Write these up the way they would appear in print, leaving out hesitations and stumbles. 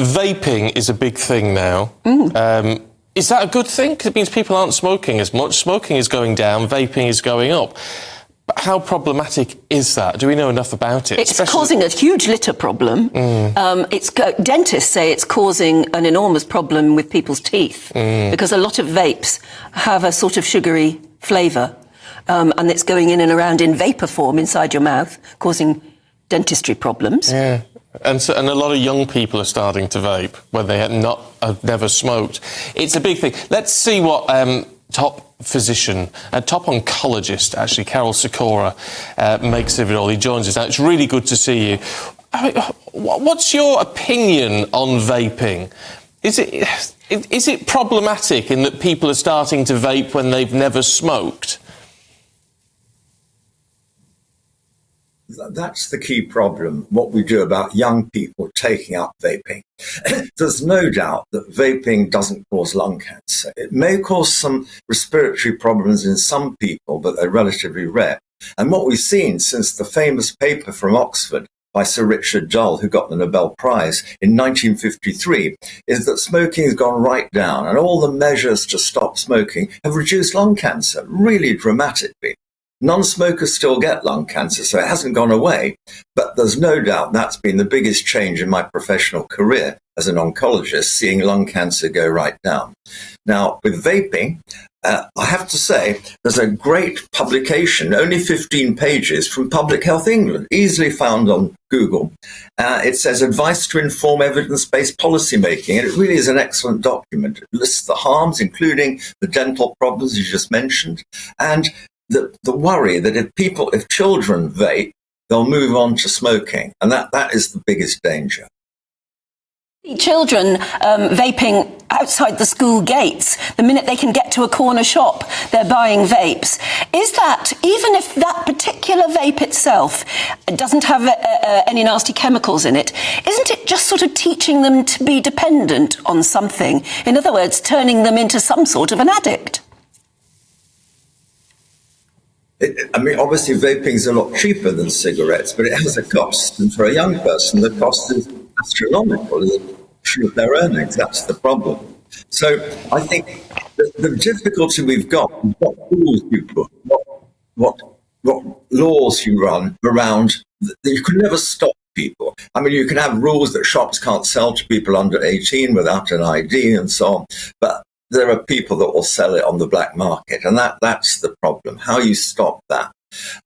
vaping is a big thing now. Is that a good thing? 'Cause it means people aren't smoking as much. Smoking is going down, vaping is going up. But how problematic is that? Do we know enough about it? It's causing a huge litter problem. Dentists say it's causing an enormous problem with people's teeth because a lot of vapes have a sort of sugary flavour and it's going in and around in vapour form inside your mouth, causing dentistry problems. Yeah. And a lot of young people are starting to vape when they have never smoked. It's a big thing. Let's see what top physician, top oncologist, actually, Karol Sikora, makes of it all. He joins us now. It's really good to see you. I mean, what's your opinion on vaping? Is it problematic in that people are starting to vape when they've never smoked? That's the key problem, what we do about young people taking up vaping. There's no doubt that vaping doesn't cause lung cancer. It may cause some respiratory problems in some people, but they're relatively rare. And what we've seen since the famous paper from Oxford by Sir Richard Dull, who got the Nobel Prize in 1953, is that smoking has gone right down, and all the measures to stop smoking have reduced lung cancer really dramatically. Non-smokers still get lung cancer, so it hasn't gone away. But there's no doubt that's been the biggest change in my professional career as an oncologist, seeing lung cancer go right down. Now, with vaping, I have to say, there's a great publication, only 15 pages, from Public Health England, easily found on Google. It says Advice to Inform Evidence-Based Policymaking, and it really is an excellent document. It lists the harms, including the dental problems you just mentioned, and the worry that if children vape, they'll move on to smoking. And that is the biggest danger. Children vaping outside the school gates, the minute they can get to a corner shop, they're buying vapes. Is that, even if that particular vape itself doesn't have any nasty chemicals in it, isn't it just sort of teaching them to be dependent on something? In other words, turning them into some sort of an addict? Obviously, vaping is a lot cheaper than cigarettes, but it has a cost. And for a young person, the cost is astronomical. Their earnings, that's the problem. So I think the difficulty we've got is what rules you put, what laws you run around. You can never stop people. You can have rules that shops can't sell to people under 18 without an ID and so on. But there are people that will sell it on the black market, and that's the problem. How you stop that?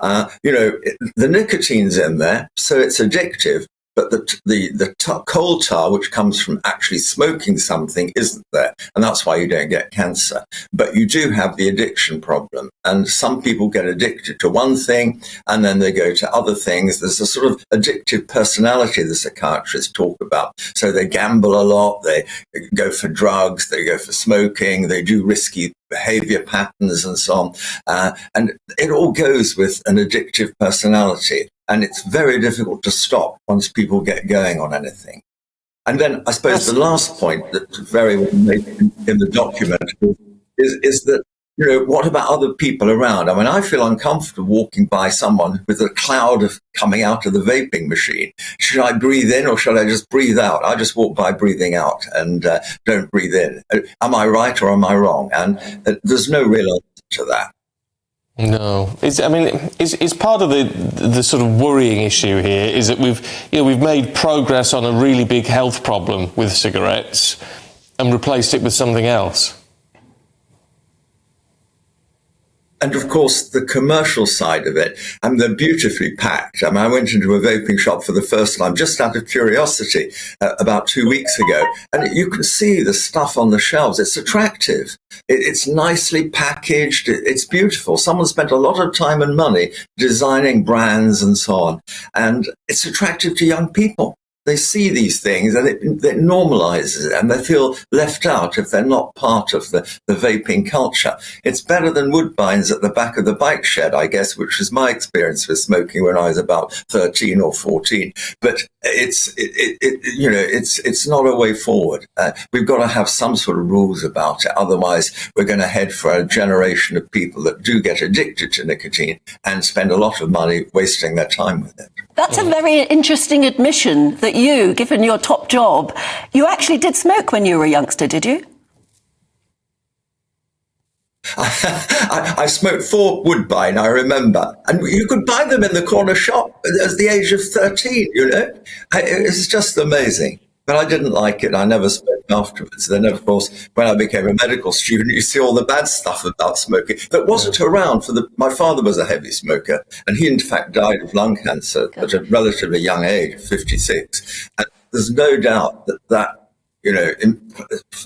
The nicotine's in there, so it's addictive. But the coal tar, which comes from actually smoking something, isn't there. And that's why you don't get cancer. But you do have the addiction problem. And some people get addicted to one thing, and then they go to other things. There's a sort of addictive personality the psychiatrists talk about. So they gamble a lot, they go for drugs, they go for smoking, they do risky behavior patterns and so on. And it all goes with an addictive personality. And it's very difficult to stop once people get going on anything. And then I suppose the last point that's very well made in the document is that, what about other people around? I feel uncomfortable walking by someone with a cloud of coming out of the vaping machine. Should I breathe in or should I just breathe out? I just walk by breathing out and don't breathe in. Am I right or am I wrong? And there's no real answer to that. No, it's part of the sort of worrying issue here is that we've made progress on a really big health problem with cigarettes and replaced it with something else. And of course, the commercial side of it, they're beautifully packed. I went into a vaping shop for the first time, just out of curiosity, about 2 weeks ago. And you can see the stuff on the shelves. It's attractive. It's nicely packaged. It's beautiful. Someone spent a lot of time and money designing brands and so on. And it's attractive to young people. They see these things and it normalizes it, and they feel left out if they're not part of the vaping culture. It's better than Woodbines at the back of the bike shed, I guess, which was my experience with smoking when I was about 13 or 14. But it's not a way forward. We've got to have some sort of rules about it. Otherwise, we're going to head for a generation of people that do get addicted to nicotine and spend a lot of money wasting their time with it. That's a very interesting admission that you, given your top job, you actually did smoke when you were a youngster, did you? I smoked 4 Woodbine, I remember. And you could buy them in the corner shop at the age of 13, you know. It's just amazing. But I didn't like it. I never smoked afterwards. Then, of course, when I became a medical student, you see all the bad stuff about smoking that wasn't around my father was a heavy smoker, and he, in fact, died of lung cancer at a relatively young age, 56. And there's no doubt that you know,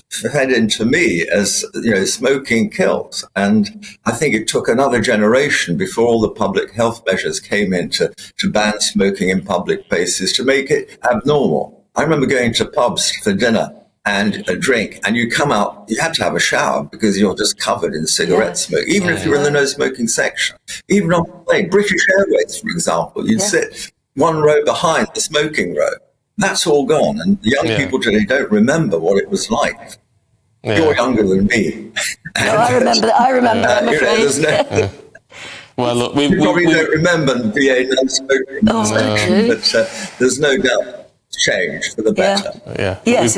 fed into me as, you know, smoking kills. And I think it took another generation before all the public health measures came in to ban smoking in public places, to make it abnormal. I remember going to pubs for dinner and a drink, and you come out, you had to have a shower because you're just covered in cigarette smoke, even if you're in the no smoking section. Even on the plane, British Airways, for example, you'd sit one row behind the smoking row. That's all gone, and the young people today don't remember what it was like. You're younger than me. No, I remember, I'm afraid. You know, well, look, you probably don't remember the VA non-smoking section, but there's no doubt it's changed for the better. Yes,